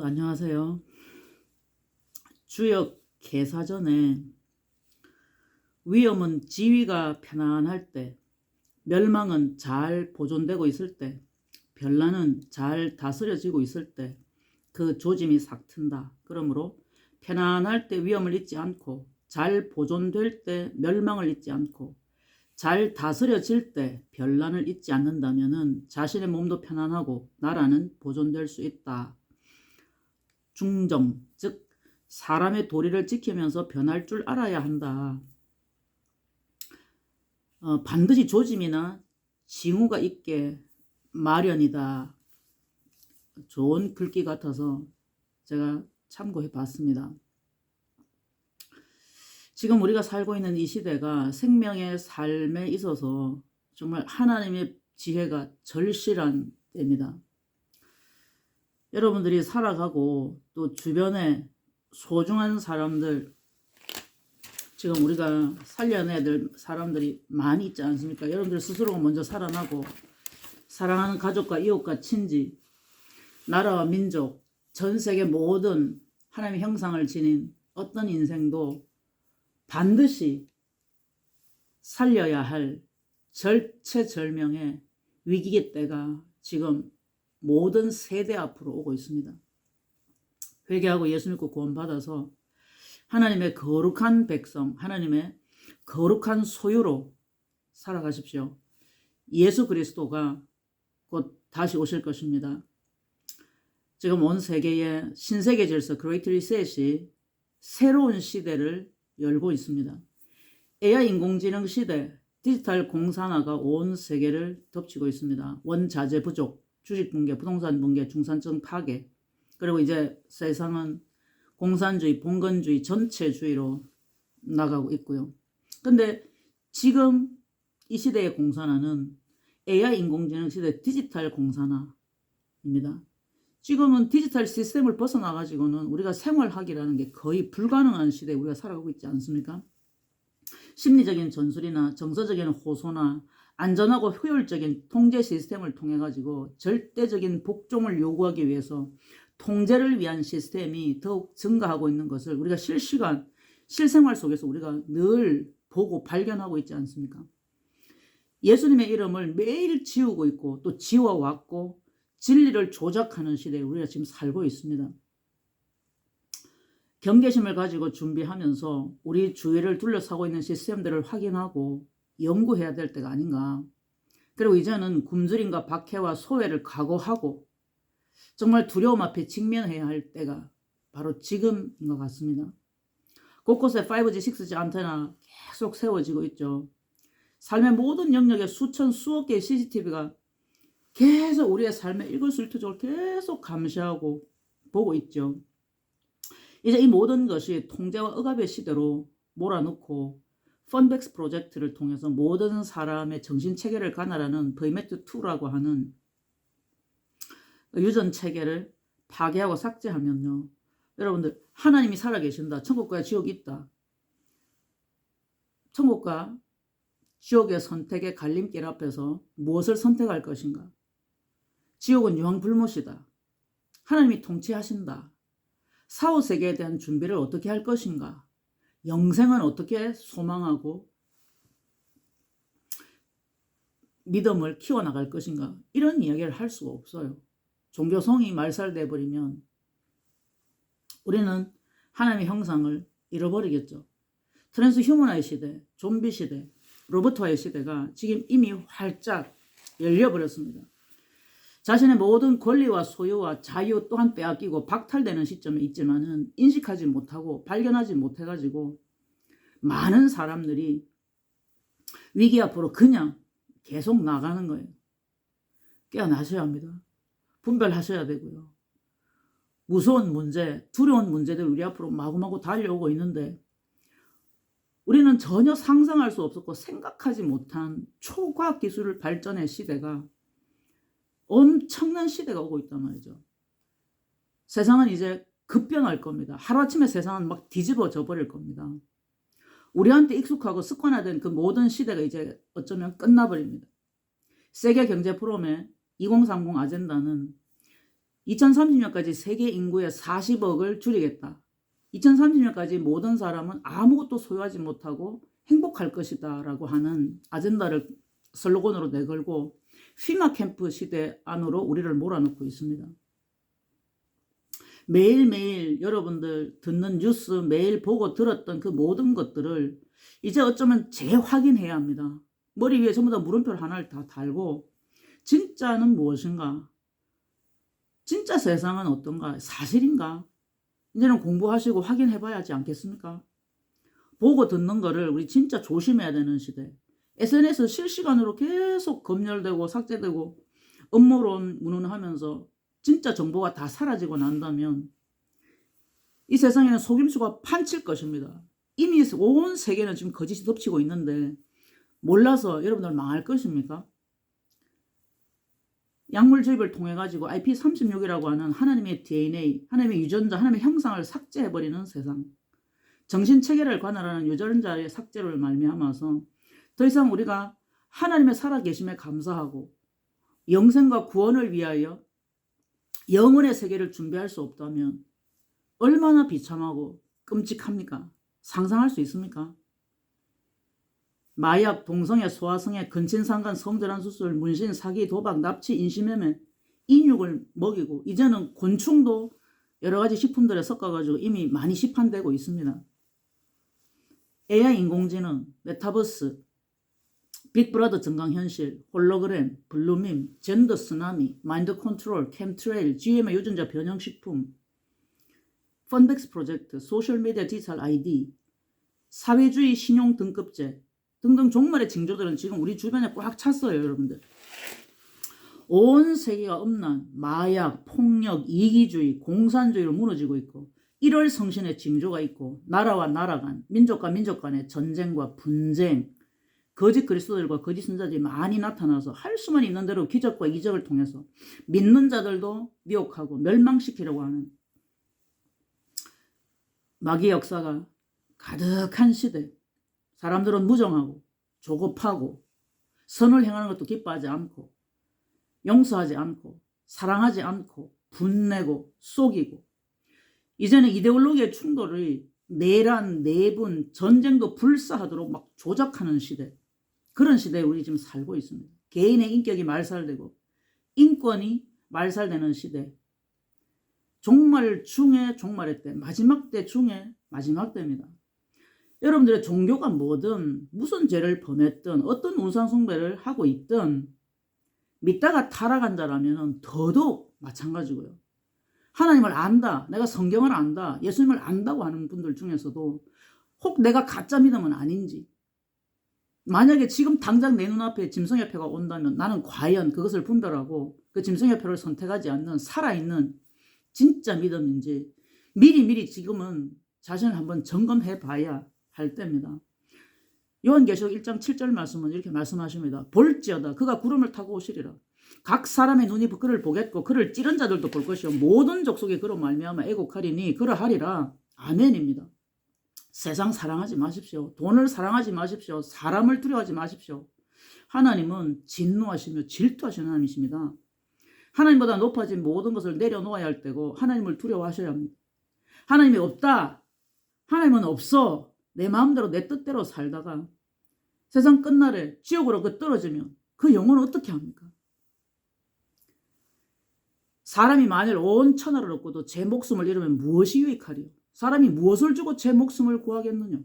안녕하세요. 주역 개사전에 위험은 지위가 편안할 때, 멸망은 잘 보존되고 있을 때, 변란은 잘 다스려지고 있을 때 그 조짐이 싹 튼다. 그러므로 편안할 때 위험을 잊지 않고, 잘 보존될 때 멸망을 잊지 않고, 잘 다스려질 때 변란을 잊지 않는다면 자신의 몸도 편안하고 나라는 보존될 수 있다. 중정, 즉 사람의 도리를 지키면서 변할 줄 알아야 한다. 반드시 조짐이나 징후가 있게 마련이다. 좋은 글귀 같아서 제가 참고해 봤습니다. 지금 우리가 살고 있는 이 시대가 생명의 삶에 있어서 정말 하나님의 지혜가 절실한 때입니다. 여러분들이 살아가고 또 주변에 소중한 사람들, 지금 우리가 살려내야 될 사람들이 많이 있지 않습니까? 여러분들 스스로가 먼저 살아나고 사랑하는 가족과 이웃과 친지, 나라와 민족, 전 세계 모든 하나님의 형상을 지닌 어떤 인생도 반드시 살려야 할 절체절명의 위기의 때가 지금 모든 세대 앞으로 오고 있습니다. 회개하고 예수 믿고 구원받아서 하나님의 거룩한 백성, 하나님의 거룩한 소유로 살아가십시오. 예수 그리스도가 곧 다시 오실 것입니다. 지금 온 세계의 신세계 질서 그레이트 리셋이 새로운 시대를 열고 있습니다. AI 인공지능 시대, 디지털 공산화가 온 세계를 덮치고 있습니다. 원자재 부족, 주식 붕괴, 부동산 붕괴, 중산층 파괴, 그리고 이제 세상은 공산주의, 봉건주의, 전체주의로 나가고 있고요. 근데 지금 이 시대의 공산화는 AI 인공지능 시대 디지털 공산화입니다. 지금은 디지털 시스템을 벗어나가지고는 우리가 생활하기라는 게 거의 불가능한 시대에 우리가 살아가고 있지 않습니까? 심리적인 전술이나 정서적인 호소나 안전하고 효율적인 통제 시스템을 통해 가지고 절대적인 복종을 요구하기 위해서 통제를 위한 시스템이 더욱 증가하고 있는 것을 우리가 실시간 실생활 속에서 우리가 늘 보고 발견하고 있지 않습니까? 예수님의 이름을 매일 지우고 있고 또 지워왔고 진리를 조작하는 시대에 우리가 지금 살고 있습니다. 경계심을 가지고 준비하면서 우리 주위를 둘러싸고 있는 시스템들을 확인하고 연구해야 될 때가 아닌가. 그리고 이제는 굶주림과 박해와 소외를 각오하고 정말 두려움 앞에 직면해야 할 때가 바로 지금인 것 같습니다. 곳곳에 5G, 6G 안테나 계속 세워지고 있죠. 삶의 모든 영역에 수천, 수억 개의 CCTV가 계속 우리의 삶의 일거수일투족을 계속 감시하고 보고 있죠. 이제 이 모든 것이 통제와 억압의 시대로 몰아넣고 펀백스 프로젝트를 통해서 모든 사람의 정신체계를 가나라는 VMAT2라고 하는 유전체계를 파괴하고 삭제하면요. 여러분들 하나님이 살아계신다. 천국과 지옥이 있다. 천국과 지옥의 선택의 갈림길 앞에서 무엇을 선택할 것인가? 지옥은 유황불못이다. 하나님이 통치하신다. 사후세계에 대한 준비를 어떻게 할 것인가? 영생은 어떻게 소망하고 믿음을 키워나갈 것인가? 이런 이야기를 할 수가 없어요. 종교성이 말살돼 버리면 우리는 하나님의 형상을 잃어버리겠죠. 트랜스 휴머나의 시대, 좀비 시대, 로봇화의 시대가 지금 이미 활짝 열려버렸습니다. 자신의 모든 권리와 소유와 자유 또한 빼앗기고 박탈되는 시점에 있지만은 인식하지 못하고 발견하지 못해가지고 많은 사람들이 위기 앞으로 그냥 계속 나가는 거예요. 깨어나셔야 합니다. 분별하셔야 되고요. 무서운 문제, 두려운 문제들 우리 앞으로 마구마구 달려오고 있는데 우리는 전혀 상상할 수 없었고 생각하지 못한 초과학 기술을 발전의 시대가 엄청난 시대가 오고 있단 말이죠. 세상은 이제 급변할 겁니다. 하루아침에 세상은 막 뒤집어져 버릴 겁니다. 우리한테 익숙하고 습관화된 그 모든 시대가 이제 어쩌면 끝나버립니다. 세계 경제 포럼의 2030 아젠다는 2030년까지 세계 인구의 40억을 줄이겠다. 2030년까지 모든 사람은 아무것도 소유하지 못하고 행복할 것이다 라고 하는 아젠다를 슬로건으로 내걸고 피마 캠프 시대 안으로 우리를 몰아넣고 있습니다. 매일매일 여러분들 듣는 뉴스 매일 보고 들었던 그 모든 것들을 이제 어쩌면 재확인해야 합니다. 머리 위에 전부 다 물음표 하나를 다 달고 진짜는 무엇인가? 진짜 세상은 어떤가? 사실인가? 이제는 공부하시고 확인해봐야 하지 않겠습니까? 보고 듣는 거를 우리 진짜 조심해야 되는 시대. SNS 실시간으로 계속 검열되고 삭제되고 음모론 문헌하면서 진짜 정보가 다 사라지고 난다면 이 세상에는 속임수가 판칠 것입니다. 이미 온 세계는 지금 거짓이 덮치고 있는데 몰라서 여러분들 망할 것입니까? 약물 주입을 통해 가지고 IP36이라고 하는 하나님의 DNA, 하나님의 유전자, 하나님의 형상을 삭제해버리는 세상. 정신체계를 관할하는 유전자의 삭제를 말미암아서 더 이상 우리가 하나님의 살아계심에 감사하고 영생과 구원을 위하여 영혼의 세계를 준비할 수 없다면 얼마나 비참하고 끔찍합니까? 상상할 수 있습니까? 마약, 동성애, 소아성애, 근친상간, 성전환 수술, 문신, 사기, 도박, 납치, 인신매매, 인육을 먹이고 이제는 곤충도 여러 가지 식품들에 섞어가지고 이미 많이 시판되고 있습니다. AI 인공지능, 메타버스, 빅브라더 증강현실, 홀로그램, 블루밈, 젠더 쓰나미, 마인드 컨트롤, 캠트레일, GM의 유전자 변형식품, 펀백스 프로젝트, 소셜미디어 디지털 ID, 사회주의 신용 등급제 등등 종말의 징조들은 지금 우리 주변에 꽉 찼어요, 여러분들. 온 세계가 음란, 마약, 폭력, 이기주의, 공산주의로 무너지고 있고 1월 성신의 징조가 있고 나라와 나라 간, 민족과 민족 간의 전쟁과 분쟁, 거짓 그리스도들과 거짓 선자들이 많이 나타나서 할 수만 있는 대로 기적과 이적을 통해서 믿는 자들도 미혹하고 멸망시키려고 하는 마귀의 역사가 가득한 시대. 사람들은 무정하고 조급하고 선을 행하는 것도 기뻐하지 않고 용서하지 않고 사랑하지 않고 분내고 속이고 이제는 이데올로기의 충돌이 내란, 내분, 전쟁도 불사하도록 막 조작하는 시대. 그런 시대에 우리 지금 살고 있습니다. 개인의 인격이 말살되고 인권이 말살되는 시대. 종말 중에 종말의 때, 마지막 때 중에 마지막 때입니다. 여러분들의 종교가 뭐든 무슨 죄를 범했든 어떤 우상숭배를 하고 있든 믿다가 타락한 자라면 더더욱 마찬가지고요. 하나님을 안다, 내가 성경을 안다, 예수님을 안다고 하는 분들 중에서도 혹 내가 가짜 믿음은 아닌지 만약에 지금 당장 내 눈앞에 짐승협회가 온다면 나는 과연 그것을 분별하고 그 짐승협회를 선택하지 않는 살아있는 진짜 믿음인지 미리 지금은 자신을 한번 점검해 봐야 할 때입니다. 요한계시록 1장 7절 말씀은 이렇게 말씀하십니다. 볼지어다 그가 구름을 타고 오시리라. 각 사람의 눈이 그를 보겠고 그를 찌른 자들도 볼 것이요 모든 족속이 그로 말미암아 애곡하리니 그러하리라. 아멘입니다. 세상 사랑하지 마십시오. 돈을 사랑하지 마십시오. 사람을 두려워하지 마십시오. 하나님은 진노하시며 질투하시는 하나님이십니다. 하나님보다 높아진 모든 것을 내려놓아야 할 때고 하나님을 두려워하셔야 합니다. 하나님이 없다. 하나님은 없어. 내 마음대로 내 뜻대로 살다가 세상 끝날에 지옥으로 떨어지면 그 영혼은 어떻게 합니까? 사람이 만일 온 천하를 얻고도 제 목숨을 잃으면 무엇이 유익하리요? 사람이 무엇을 주고 제 목숨을 구하겠느냐?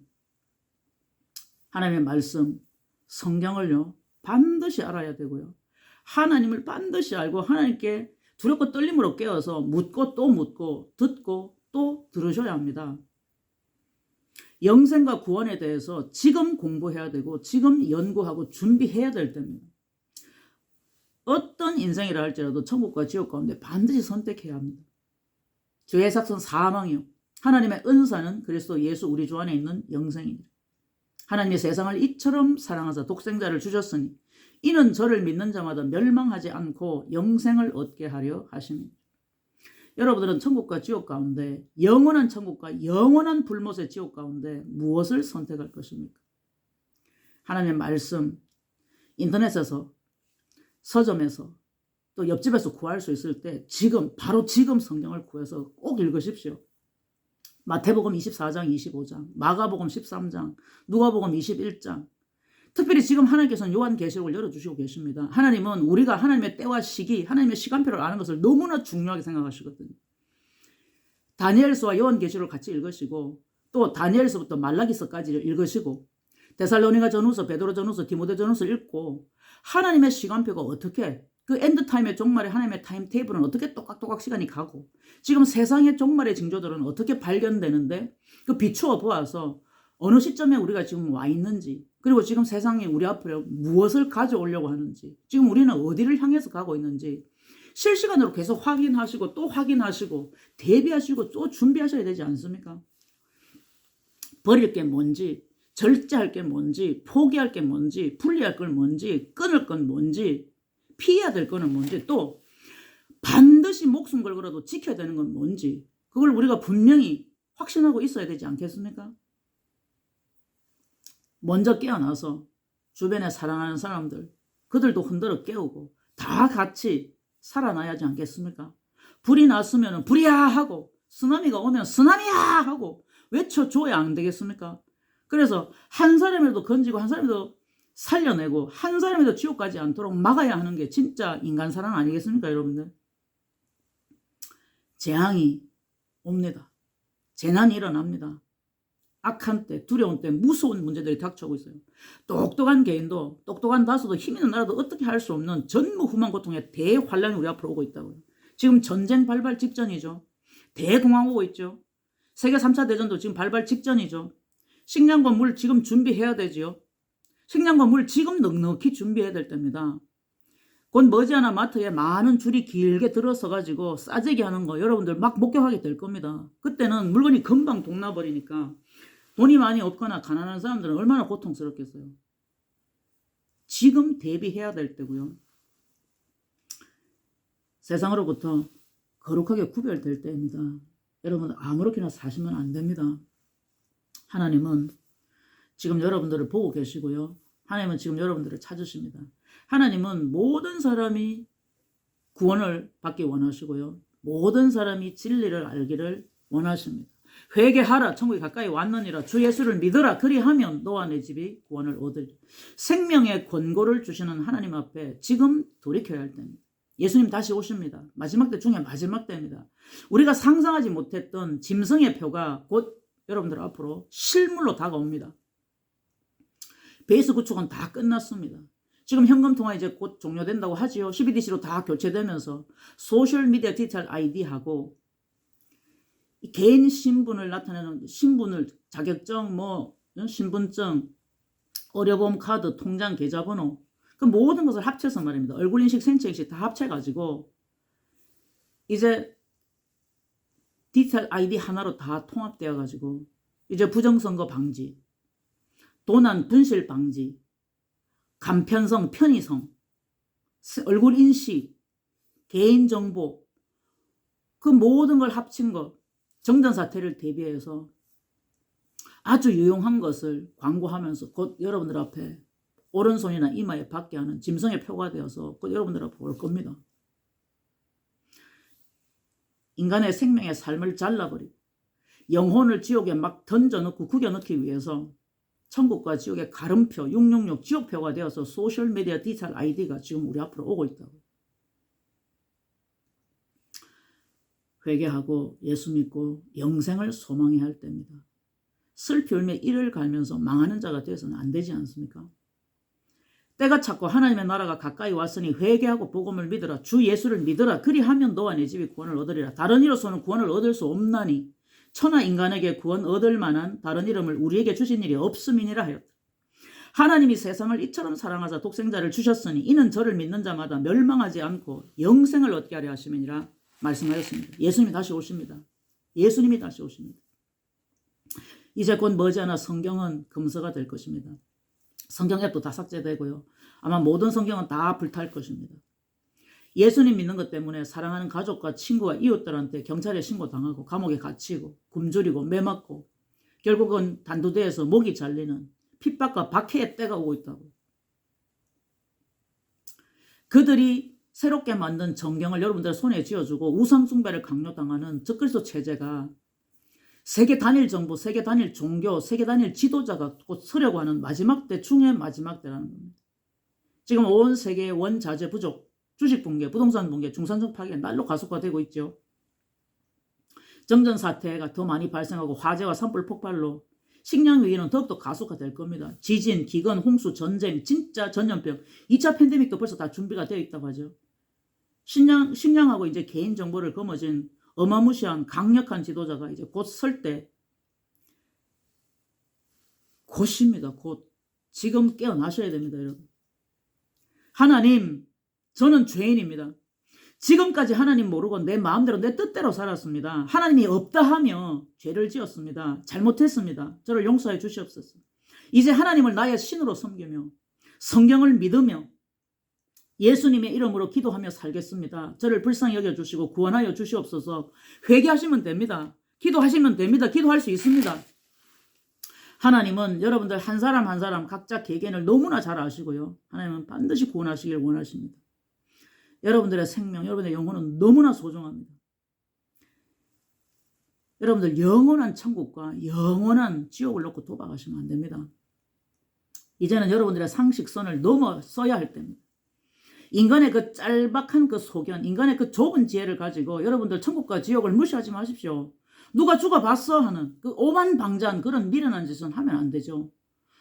하나님의 말씀, 성경을요 반드시 알아야 되고요. 하나님을 반드시 알고 하나님께 두렵고 떨림으로 깨어서 묻고 또 묻고 듣고 또 들으셔야 합니다. 영생과 구원에 대해서 지금 공부해야 되고 지금 연구하고 준비해야 될 때입니다. 어떤 인생이라 할지라도 천국과 지옥 가운데 반드시 선택해야 합니다. 죄의 삭은 사망이요 하나님의 은사는 그리스도 예수 우리 주 안에 있는 영생입니다. 하나님이 세상을 이처럼 사랑하사 독생자를 주셨으니 이는 저를 믿는 자마다 멸망하지 않고 영생을 얻게 하려 하십니다. 여러분들은 천국과 지옥 가운데 영원한 천국과 영원한 불못의 지옥 가운데 무엇을 선택할 것입니까? 하나님의 말씀 인터넷에서 서점에서 또 옆집에서 구할 수 있을 때 지금 바로 지금 성경을 구해서 꼭 읽으십시오. 마태복음 24장 25장, 마가복음 13장, 누가복음 21장. 특별히 지금 하나님께서는 요한계시록을 열어주시고 계십니다. 하나님은 우리가 하나님의 때와 시기, 하나님의 시간표를 아는 것을 너무나 중요하게 생각하시거든요. 다니엘서와 요한계시록을 같이 읽으시고 또 다니엘서부터 말라기서까지 읽으시고 데살로니가 전후서, 베드로 전후서, 디모데 전후서 읽고 하나님의 시간표가 어떻게 그 엔드타임의 종말에 하나님의 타임테이블은 어떻게 또각또각 시간이 가고 지금 세상의 종말의 징조들은 어떻게 발견되는데 그 비추어 보아서 어느 시점에 우리가 지금 와 있는지 그리고 지금 세상이 우리 앞으로 무엇을 가져오려고 하는지 지금 우리는 어디를 향해서 가고 있는지 실시간으로 계속 확인하시고 또 확인하시고 대비하시고 또 준비하셔야 되지 않습니까? 버릴 게 뭔지 절제할 게 뭔지 포기할 게 뭔지 분리할 건 뭔지 끊을 건 뭔지 피해야 될 거는 뭔지 또 반드시 목숨 걸고라도 지켜야 되는 건 뭔지 그걸 우리가 분명히 확신하고 있어야 되지 않겠습니까? 먼저 깨어나서 주변에 사랑하는 사람들 그들도 흔들어 깨우고 다 같이 살아나야지 않겠습니까? 불이 났으면 불이야 하고 쓰나미가 오면 쓰나미야 하고 외쳐줘야 안 되겠습니까? 그래서 한 사람이라도 건지고 한 사람이라도 살려내고 한 사람이라도 지옥 가지 않도록 막아야 하는 게 진짜 인간 사랑 아니겠습니까 여러분들? 재앙이 옵니다. 재난이 일어납니다. 악한 때, 두려운 때, 무서운 문제들이 닥쳐오고 있어요. 똑똑한 개인도, 똑똑한 다수도, 힘 있는 나라도 어떻게 할 수 없는 전무후무한 고통의 대환란이 우리 앞으로 오고 있다고요. 지금 전쟁 발발 직전이죠. 대공황 오고 있죠. 세계 3차 대전도 지금 발발 직전이죠. 식량과 물 지금 준비해야 되지요. 식량과 물 지금 넉넉히 준비해야 될 때입니다. 곧 머지않아 마트에 많은 줄이 길게 들어서가지고 싸제기 하는 거 여러분들 막 목격하게 될 겁니다. 그때는 물건이 금방 동나버리니까 돈이 많이 없거나 가난한 사람들은 얼마나 고통스럽겠어요. 지금 대비해야 될 때고요. 세상으로부터 거룩하게 구별될 때입니다. 여러분 아무렇게나 사시면 안 됩니다. 하나님은 지금 여러분들을 보고 계시고요. 하나님은 지금 여러분들을 찾으십니다. 하나님은 모든 사람이 구원을 받기 원하시고요. 모든 사람이 진리를 알기를 원하십니다. 회개하라 천국이 가까이 왔느니라 주 예수를 믿으라 그리하면 너와 내 집이 구원을 얻으리라. 생명의 권고를 주시는 하나님 앞에 지금 돌이켜야 할 때입니다. 예수님 다시 오십니다. 마지막 때 중에 마지막 때입니다. 우리가 상상하지 못했던 짐승의 표가 곧 여러분들 앞으로 실물로 다가옵니다. 베이스 구축은 다 끝났습니다. 지금 현금통화 이제 곧 종료된다고 하지요. CBDC로 다 교체되면서 소셜미디어 디지털 아이디하고 개인 신분을 나타내는 신분을 자격증 신분증 의료보험 카드 통장 계좌번호 그 모든 것을 합쳐서 말입니다. 얼굴인식 생체인식 다 합쳐가지고 이제 디지털 아이디 하나로 다 통합되어 가지고 이제 부정선거 방지 도난 분실 방지 간편성 편의성 얼굴인식 개인정보 그 모든 걸 합친 것 정전사태를 대비해서 아주 유용한 것을 광고하면서 곧 여러분들 앞에 오른손이나 이마에 받게 하는 짐승의 표가 되어서 곧 여러분들 앞에 올 겁니다. 인간의 생명의 삶을 잘라버리고 영혼을 지옥에 막 던져넣고 구겨넣기 위해서 천국과 지옥의 가름표 666 지옥표가 되어서 소셜미디어 디지털 아이디가 지금 우리 앞으로 오고 있다고. 회개하고 예수 믿고 영생을 소망해야 할 때입니다. 슬피 울며 이를 갈면서 망하는 자가 되어서는 안 되지 않습니까? 때가 찼고 하나님의 나라가 가까이 왔으니 회개하고 복음을 믿으라 주 예수를 믿으라 그리하면 너와 내 집이 구원을 얻으리라. 다른 이로서는 구원을 얻을 수 없나니 천하 인간에게 구원 얻을 만한 다른 이름을 우리에게 주신 일이 없음이니라 하였다. 하나님이 세상을 이처럼 사랑하사 독생자를 주셨으니 이는 저를 믿는 자마다 멸망하지 않고 영생을 얻게 하려 하심이니라 말씀하였습니다. 예수님이 다시 오십니다. 예수님이 다시 오십니다. 이제 곧 머지않아 성경은 금서가 될 것입니다. 성경 앱도 다 삭제되고요. 아마 모든 성경은 다 불탈 것입니다. 예수님 믿는 것 때문에 사랑하는 가족과 친구와 이웃들한테 경찰에 신고당하고 감옥에 갇히고 굶주리고 매맞고 결국은 단두대에서 목이 잘리는 핍박과 박해의 때가 오고 있다고. 그들이 새롭게 만든 정경을 여러분들 손에 쥐어주고 우상숭배를 강요당하는 적그리스도 체제가 세계 단일 정부, 세계 단일 종교, 세계 단일 지도자가 곧 서려고 하는 마지막 때 중의 마지막 때라는 겁니다. 지금 온 세계의 원자재 부족, 주식 붕괴, 부동산 붕괴, 중산층 파괴가 날로 가속화되고 있죠. 정전 사태가 더 많이 발생하고 화재와 산불 폭발로 식량 위기는 더욱더 가속화될 겁니다. 지진, 기근, 홍수, 전쟁, 진짜 전염병, 2차 팬데믹도 벌써 다 준비가 되어 있다고 하죠. 식량하고 이제 개인정보를 거머쥔 어마무시한 강력한 지도자가 이제 곧 설 때 곧입니다. 곧. 지금 깨어나셔야 됩니다, 여러분. 하나님, 저는 죄인입니다. 지금까지 하나님 모르고 내 마음대로 내 뜻대로 살았습니다. 하나님이 없다 하며 죄를 지었습니다. 잘못했습니다. 저를 용서해 주시옵소서. 이제 하나님을 나의 신으로 섬기며 성경을 믿으며 예수님의 이름으로 기도하며 살겠습니다. 저를 불쌍히 여겨주시고 구원하여 주시옵소서. 회개하시면 됩니다. 기도하시면 됩니다. 기도할 수 있습니다. 하나님은 여러분들 한 사람 한 사람 각자 개개인을 너무나 잘 아시고요. 하나님은 반드시 구원하시길 원하십니다. 여러분들의 생명, 여러분의 영혼은 너무나 소중합니다. 여러분들 영원한 천국과 영원한 지옥을 놓고 도박하시면 안 됩니다. 이제는 여러분들의 상식선을 넘어서야 할 때입니다. 인간의 그 짤박한 그 소견, 인간의 그 좁은 지혜를 가지고 여러분들 천국과 지옥을 무시하지 마십시오. 누가 죽어봤어 하는 그 오만방자한 그런 미련한 짓은 하면 안 되죠.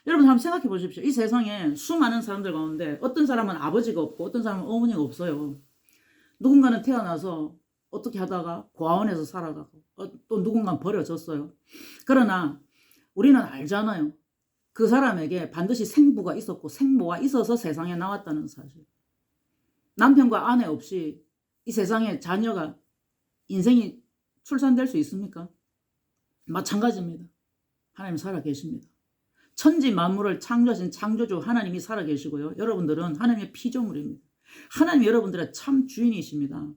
여러분 한번 생각해 보십시오. 이 세상에 수많은 사람들 가운데 어떤 사람은 아버지가 없고 어떤 사람은 어머니가 없어요. 누군가는 태어나서 어떻게 하다가 고아원에서 살아가고 또 누군가는 버려졌어요. 그러나 우리는 알잖아요. 그 사람에게 반드시 생부가 있었고 생모가 있어서 세상에 나왔다는 사실. 남편과 아내 없이 이 세상에 자녀가 인생이 출산될 수 있습니까? 마찬가지입니다. 하나님 살아계십니다. 천지 만물을 창조하신 창조주 하나님이 살아계시고요. 여러분들은 하나님의 피조물입니다. 하나님이 여러분들의 참 주인이십니다.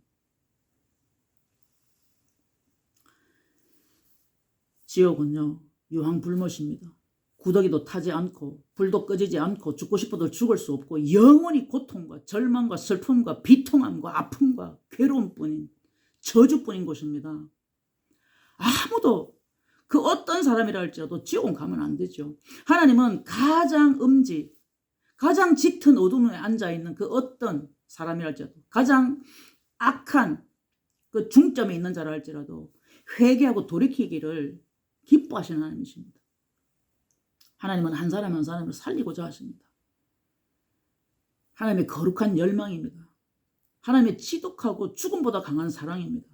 지옥은요, 유황불못입니다. 구더기도 타지 않고 불도 꺼지지 않고 죽고 싶어도 죽을 수 없고 영원히 고통과 절망과 슬픔과 비통함과 아픔과 괴로움뿐인 저주뿐인 곳입니다. 아무도 그 어떤 사람이라 할지라도 지옥은 가면 안 되죠. 하나님은 가장 가장 짙은 어둠에 앉아있는 그 어떤 사람이라 할지라도 가장 악한 그 중점에 있는 자라 할지라도 회개하고 돌이키기를 기뻐하시는 하나님이십니다. 하나님은 한 사람 한 사람을 살리고자 하십니다. 하나님의 거룩한 열망입니다. 하나님의 지독하고 죽음보다 강한 사랑입니다.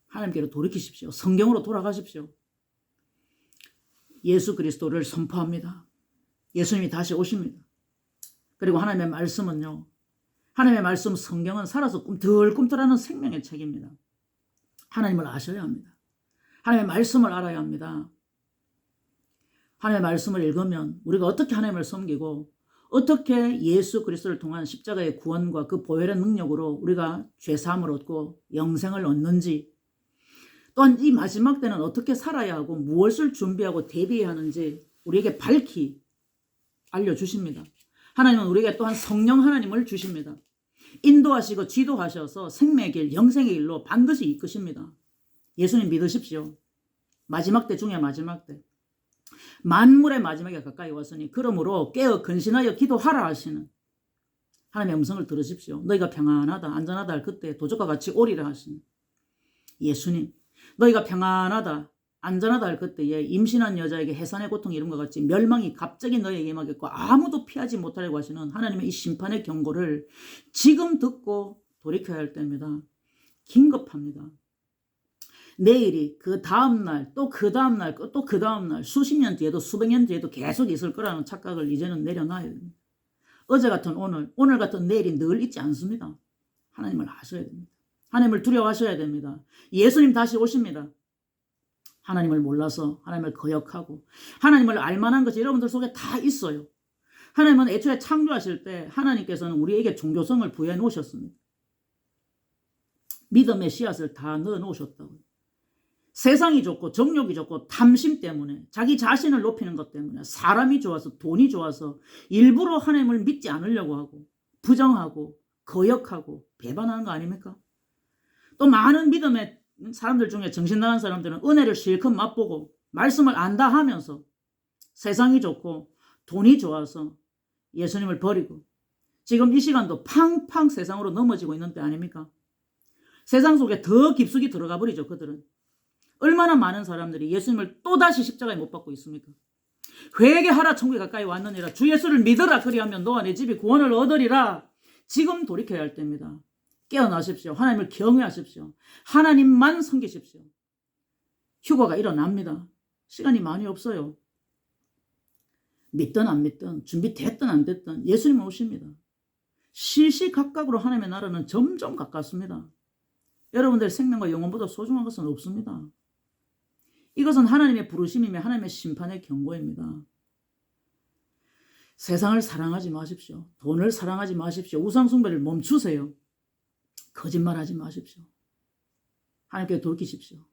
하나님께로 돌이키십시오. 성경으로 돌아가십시오. 예수 그리스도를 선포합니다. 예수님이 다시 오십니다. 그리고 하나님의 말씀은요. 하나님의 말씀 성경은 살아서 꿈틀꿈틀하는 생명의 책입니다. 하나님을 아셔야 합니다. 하나님의 말씀을 알아야 합니다. 하나님의 말씀을 읽으면 우리가 어떻게 하나님을 섬기고 어떻게 예수 그리스도를 통한 십자가의 구원과 그 보혈의 능력으로 우리가 죄사함을 얻고 영생을 얻는지 또한 이 마지막 때는 어떻게 살아야 하고 무엇을 준비하고 대비해야 하는지 우리에게 밝히 알려주십니다. 하나님은 우리에게 또한 성령 하나님을 주십니다. 인도하시고 지도하셔서 생명의 길, 영생의 길로 반드시 이끄십니다. 예수님 믿으십시오. 마지막 때 중에 마지막 때. 만물의 마지막에 가까이 왔으니 그러므로 깨어 근신하여 기도하라 하시는 하나님의 음성을 들으십시오. 너희가 평안하다 안전하다 할 그때 도적과 같이 오리라 하시는 예수님. 너희가 평안하다 안전하다 할 그때에 임신한 여자에게 해산의 고통이 이름과 같이 멸망이 갑자기 너희에게 임하겠고 아무도 피하지 못하려고 하시는 하나님의 이 심판의 경고를 지금 듣고 돌이켜야 할 때입니다. 긴급합니다. 내일이 그 다음날 또 그 다음날 또 그 다음날 수십 년 뒤에도 수백 년 뒤에도 계속 있을 거라는 착각을 이제는 내려놔야 됩니다. 어제 같은 오늘 같은 내일이 늘 있지 않습니다. 하나님을 아셔야 됩니다. 하나님을 두려워하셔야 됩니다. 예수님 다시 오십니다. 하나님을 몰라서 하나님을 거역하고 하나님을 알만한 것이 여러분들 속에 다 있어요. 하나님은 애초에 창조하실 때 하나님께서는 우리에게 종교성을 부여해 놓으셨습니다. 믿음의 씨앗을 다 넣어 놓으셨다고요. 세상이 좋고 정욕이 좋고 탐심 때문에 자기 자신을 높이는 것 때문에 사람이 좋아서 돈이 좋아서 일부러 하나님을 믿지 않으려고 하고 부정하고 거역하고 배반하는 거 아닙니까? 또 많은 믿음의 사람들 중에 정신 나간 사람들은 은혜를 실컷 맛보고 말씀을 안다 하면서 세상이 좋고 돈이 좋아서 예수님을 버리고 지금 이 시간도 팡팡 세상으로 넘어지고 있는 때 아닙니까? 세상 속에 더 깊숙이 들어가 버리죠. 그들은. 얼마나 많은 사람들이 예수님을 또다시 십자가에 못 박고 있습니까? 회개하라 천국에 가까이 왔느니라. 주 예수를 믿으라. 그리하면 너와 내 집이 구원을 얻으리라. 지금 돌이켜야 할 때입니다. 깨어나십시오. 하나님을 경외하십시오. 하나님만 섬기십시오. 휴거가 일어납니다. 시간이 많이 없어요. 믿든 안 믿든 준비됐든 안 됐든 예수님은 오십니다. 시시각각으로 하나님의 나라는 점점 가깝습니다. 여러분들의 생명과 영혼보다 소중한 것은 없습니다. 이것은 하나님의 부르심이며 하나님의 심판의 경고입니다. 세상을 사랑하지 마십시오. 돈을 사랑하지 마십시오. 우상숭배를 멈추세요. 거짓말하지 마십시오. 하나님께 돌이키십시오.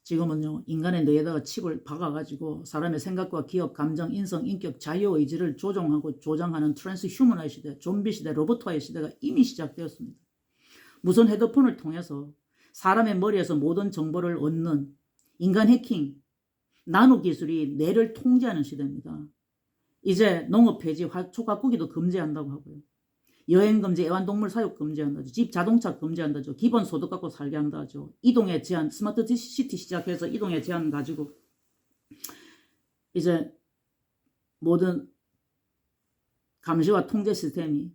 지금은요, 인간의 뇌에다가 칩을 박아가지고 사람의 생각과 기억, 감정, 인성, 인격, 자유의지를 조종하고 조장하는 트랜스휴머너의 시대, 좀비 시대, 로봇화의 시대가 이미 시작되었습니다. 무선 헤드폰을 통해서 사람의 머리에서 모든 정보를 얻는 인간 해킹, 나노 기술이 뇌를 통제하는 시대입니다. 이제 농업 폐지, 초가꾸기도 금지한다고 하고요. 여행 금지, 애완동물 사육 금지한다죠. 집 자동차 금지한다죠. 기본 소득 갖고 살게 한다죠. 이동의 제한, 스마트 시티 시작해서 이동의 제한 가지고 이제 모든 감시와 통제 시스템이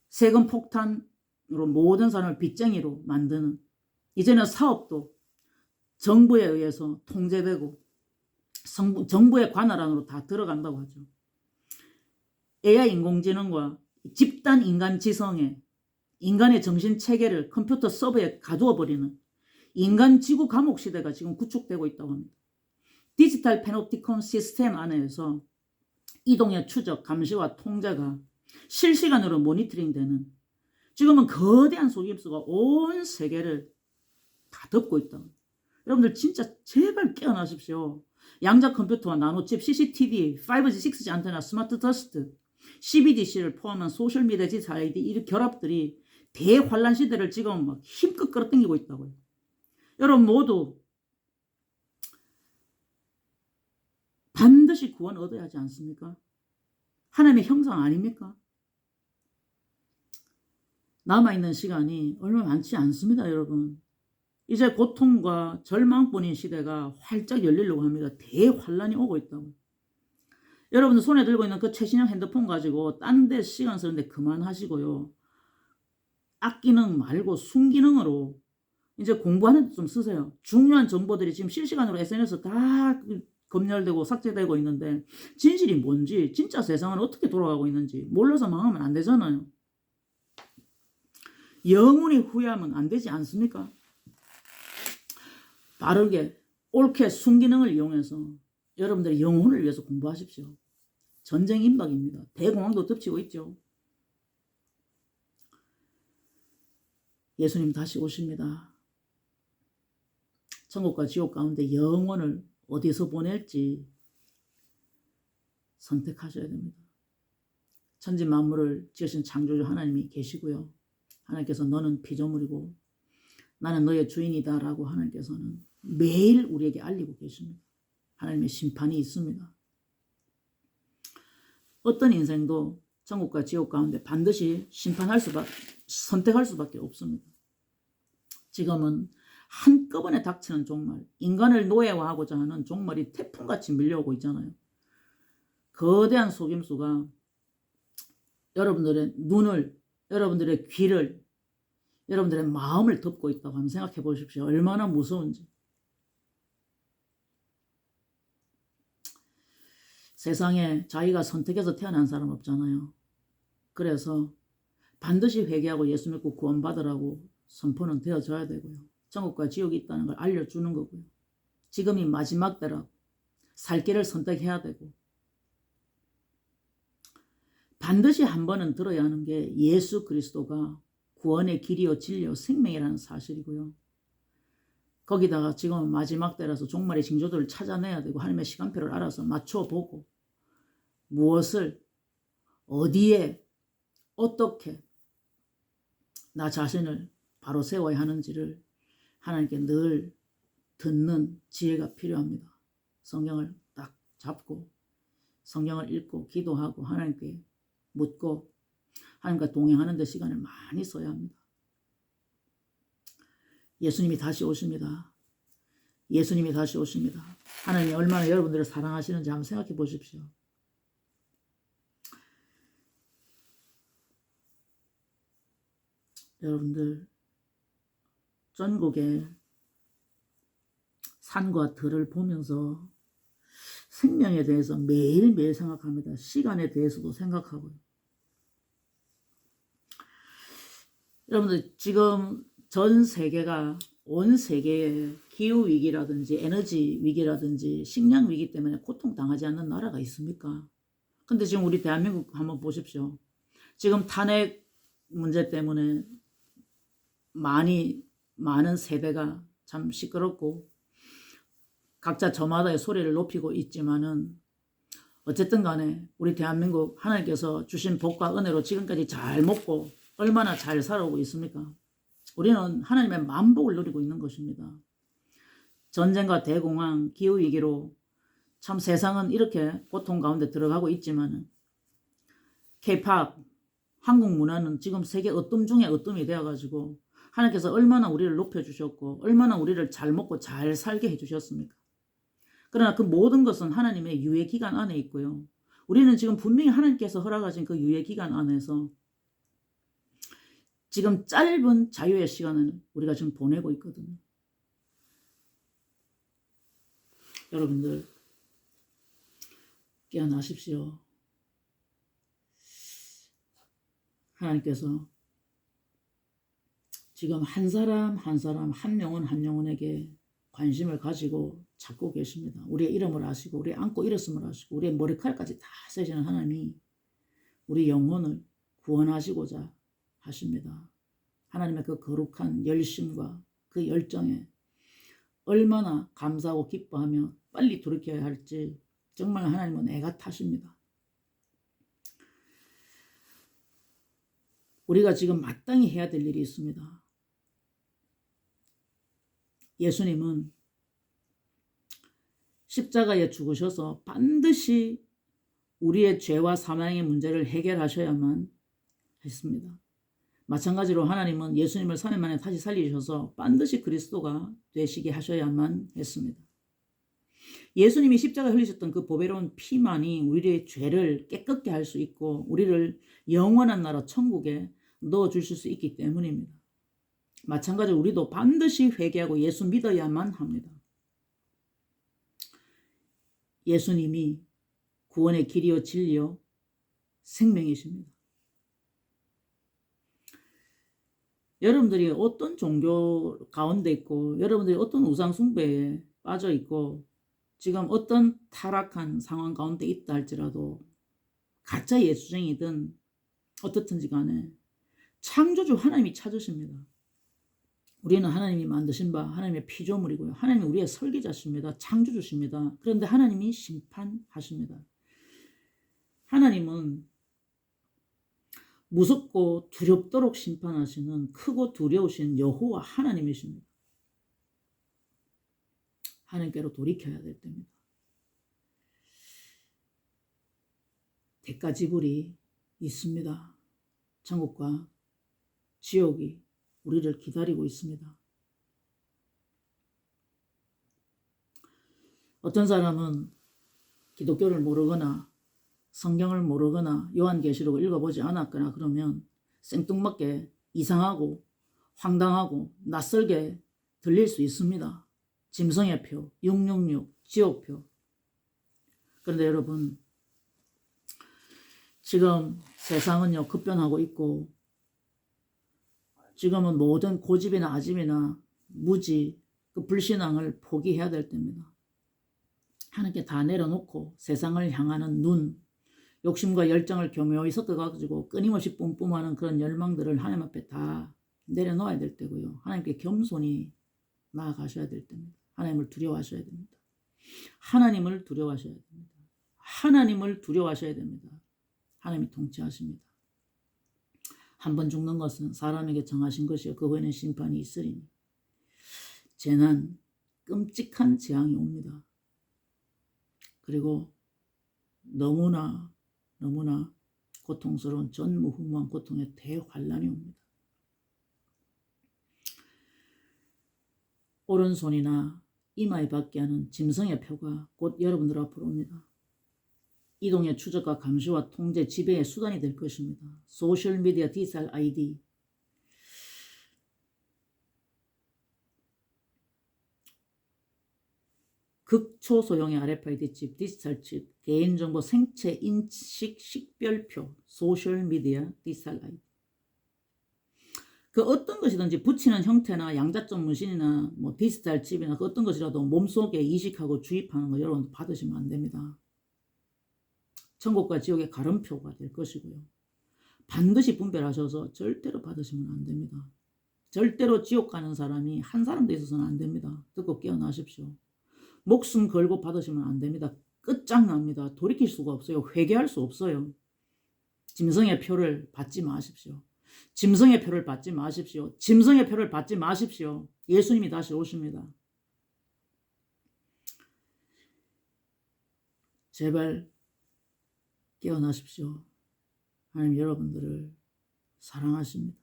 세금 폭탄으로 모든 사람을 빚쟁이로 만드는, 이제는 사업도 정부에 의해서 통제되고 정부의 관할 안으로 다 들어간다고 하죠. AI 인공지능과 집단 인간 지성에 인간의 정신 체계를 컴퓨터 서버에 가두어 버리는 인간 지구 감옥 시대가 지금 구축되고 있다고 합니다. 디지털 패놉티콘 시스템 안에서 이동의 추적, 감시와 통제가 실시간으로 모니터링되는, 지금은 거대한 속임수가 온 세계를 다 덮고 있다. 여러분들 진짜 제발 깨어나십시오. 양자 컴퓨터와 나노칩, CCTV, 5G, 6G 안테나, 스마트 더스트, CBDC를 포함한 소셜미디어 디지털 ID 이 결합들이 대환란 시대를 지금 막 힘껏 끌어당기고 있다고요. 여러분 모두 반드시 구원 얻어야 하지 않습니까? 하나님의 형상 아닙니까? 남아있는 시간이 얼마 많지 않습니다, 여러분. 이제 고통과 절망뿐인 시대가 활짝 열리려고 합니다. 대환란이 오고 있다고. 여러분들 손에 들고 있는 그 최신형 핸드폰 가지고 딴 데 시간 쓰는데 그만하시고요. 악기능 말고 순기능으로 이제 공부하는 데 좀 쓰세요. 중요한 정보들이 지금 실시간으로 SNS 다 검열되고 삭제되고 있는데 진실이 뭔지, 진짜 세상은 어떻게 돌아가고 있는지 몰라서 망하면 안 되잖아요. 영혼이 후회하면 안 되지 않습니까? 바르게 옳게 순기능을 이용해서 여러분들의 영혼을 위해서 공부하십시오. 전쟁 임박입니다. 대공황도 덮치고 있죠. 예수님 다시 오십니다. 천국과 지옥 가운데 영혼을 어디서 보낼지 선택하셔야 됩니다. 천지 만물을 지으신 창조주 하나님이 계시고요. 하나님께서 너는 피조물이고 나는 너의 주인이다 라고 하나님께서는 매일 우리에게 알리고 계십니다. 하나님의 심판이 있습니다. 어떤 인생도 천국과 지옥 가운데 반드시 선택할 수밖에 없습니다. 지금은 한꺼번에 닥치는 종말, 인간을 노예화하고자 하는 종말이 태풍같이 밀려오고 있잖아요. 거대한 속임수가 여러분들의 눈을, 여러분들의 귀를, 여러분들의 마음을 덮고 있다고 한번 생각해 보십시오. 얼마나 무서운지. 세상에 자기가 선택해서 태어난 사람 없잖아요. 그래서 반드시 회개하고 예수 믿고 구원받으라고 선포는 되어져야 되고요. 천국과 지옥이 있다는 걸 알려주는 거고요. 지금이 마지막 때라고 살 길을 선택해야 되고 반드시 한 번은 들어야 하는 게 예수 그리스도가 구원의 길이요 진리요 생명이라는 사실이고요. 거기다가 지금은 마지막 때라서 종말의 징조들을 찾아내야 되고 하나님의 시간표를 알아서 맞춰보고 무엇을 어디에 어떻게 나 자신을 바로 세워야 하는지를 하나님께 늘 듣는 지혜가 필요합니다. 성경을 딱 잡고 성경을 읽고 기도하고 하나님께 묻고 하나님과 동행하는 데 시간을 많이 써야 합니다. 예수님이 다시 오십니다. 예수님이 다시 오십니다. 하나님이 얼마나 여러분들을 사랑하시는지 한번 생각해 보십시오. 여러분들 전국의 산과 들을 보면서 생명에 대해서 매일매일 생각합니다. 시간에 대해서도 생각하고요. 여러분들 지금 전 세계가 온 세계에 기후위기라든지 에너지 위기라든지 식량 위기 때문에 고통당하지 않는 나라가 있습니까? 근데 지금 우리 대한민국 한번 보십시오. 지금 탄핵 문제 때문에 많은 세대가 참 시끄럽고 각자 저마다의 소리를 높이고 있지만은 어쨌든 간에 우리 대한민국 하나님께서 주신 복과 은혜로 지금까지 잘 먹고 얼마나 잘 살아오고 있습니까? 우리는 하나님의 만복을 누리고 있는 것입니다. 전쟁과 대공황, 기후위기로 참 세상은 이렇게 고통 가운데 들어가고 있지만은 K-팝, 한국 문화는 지금 세계 으뜸 중에 으뜸이 되어가지고 하나님께서 얼마나 우리를 높여주셨고 얼마나 우리를 잘 먹고 잘 살게 해주셨습니까? 그러나 그 모든 것은 하나님의 유예 기간 안에 있고요. 우리는 지금 분명히 하나님께서 허락하신 그 유예 기간 안에서 지금 짧은 자유의 시간을 우리가 지금 보내고 있거든요. 여러분들 깨어나십시오. 하나님께서 지금 한 사람 한 사람 한 영혼 한 영혼에게 관심을 가지고 찾고 계십니다. 우리의 이름을 아시고 우리의 안고 일었음을 아시고 우리의 머리칼까지 다 세시는 하나님이 우리 영혼을 구원하시고자 하십니다. 하나님의 그 거룩한 열심과 그 열정에 얼마나 감사하고 기뻐하며 빨리 돌이켜야 할지 정말 하나님은 애가 타십니다. 우리가 지금 마땅히 해야 될 일이 있습니다. 예수님은 십자가에 죽으셔서 반드시 우리의 죄와 사망의 문제를 해결하셔야만 했습니다. 마찬가지로 하나님은 예수님을 3일 만에 다시 살리셔서 반드시 그리스도가 되시게 하셔야만 했습니다. 예수님이 십자가에 흘리셨던 그 보배로운 피만이 우리의 죄를 깨끗게 할 수 있고 우리를 영원한 나라 천국에 넣어주실 수 있기 때문입니다. 마찬가지로 우리도 반드시 회개하고 예수 믿어야만 합니다. 예수님이 구원의 길이요 진리요 생명이십니다. 여러분들이 어떤 종교 가운데 있고 여러분들이 어떤 우상 숭배에 빠져 있고 지금 어떤 타락한 상황 가운데 있다 할지라도 가짜 예수쟁이든 어떻든지 간에 창조주 하나님이 찾으십니다. 우리는 하나님이 만드신 바 하나님의 피조물이고요. 하나님이 우리의 설계자십니다. 창조주십니다. 그런데 하나님이 심판하십니다. 하나님은 무섭고 두렵도록 심판하시는 크고 두려우신 여호와 하나님이십니다. 하나님께로 돌이켜야 될 때입니다. 대가 지불이 있습니다. 천국과 지옥이 우리를 기다리고 있습니다. 어떤 사람은 기독교를 모르거나 성경을 모르거나 요한계시록을 읽어보지 않았거나 그러면 생뚱맞게 이상하고 황당하고 낯설게 들릴 수 있습니다. 짐승의 표, 666, 지옥표. 그런데 여러분 지금 세상은요 급변하고 있고 지금은 모든 고집이나 아집이나 무지, 그 불신앙을 포기해야 될 때입니다. 하나님께 다 내려놓고 세상을 향하는 눈, 욕심과 열정을 교묘히 섞어가지고 끊임없이 뿜뿜하는 그런 열망들을 하나님 앞에 다 내려놓아야 될 때고요. 하나님께 겸손히 나아가셔야 될 때입니다. 하나님을 두려워하셔야 됩니다. 하나님을 두려워하셔야 됩니다. 하나님을 두려워하셔야 됩니다. 하나님이 통치하십니다. 한 번 죽는 것은 사람에게 정하신 것이요 그 후에는 심판이 있으리니. 재난, 끔찍한 재앙이 옵니다. 그리고 너무나 고통스러운 전무후무한 고통의 대환란이 옵니다. 오른손이나 이마에 받게 하는 짐승의 표가 곧 여러분들 앞으로 옵니다. 이동의 추적과 감시와 통제, 지배의 수단이 될 것입니다. 소셜미디어 디지털 아이디, 극초소형의 RFID 칩, 디지털 칩, 개인정보 생체 인식 식별표, 소셜미디어 디지털 아이디. 그 어떤 것이든지 붙이는 형태나 양자점 문신이나 뭐 디지털 칩이나 그 어떤 것이라도 몸속에 이식하고 주입하는 거 여러분 받으시면 안 됩니다. 천국과 지옥의 가름표가 될 것이고요. 반드시 분별하셔서 절대로 받으시면 안 됩니다. 절대로 지옥 가는 사람이 한 사람도 있어서는 안 됩니다. 듣고 깨어나십시오. 목숨 걸고 받으시면 안 됩니다. 끝장납니다. 돌이킬 수가 없어요. 회개할 수 없어요. 짐승의 표를 받지 마십시오. 짐승의 표를 받지 마십시오. 짐승의 표를 받지 마십시오. 예수님이 다시 오십니다. 제발 깨어나십시오. 하나님 여러분들을 사랑하십니다.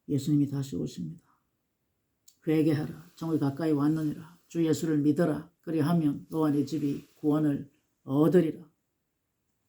예수님이 다시 오십니다. 회개하라. 정말 가까이 왔느니라. 주 예수를 믿어라. 그리하면 너와 네 집이 구원을 얻으리라.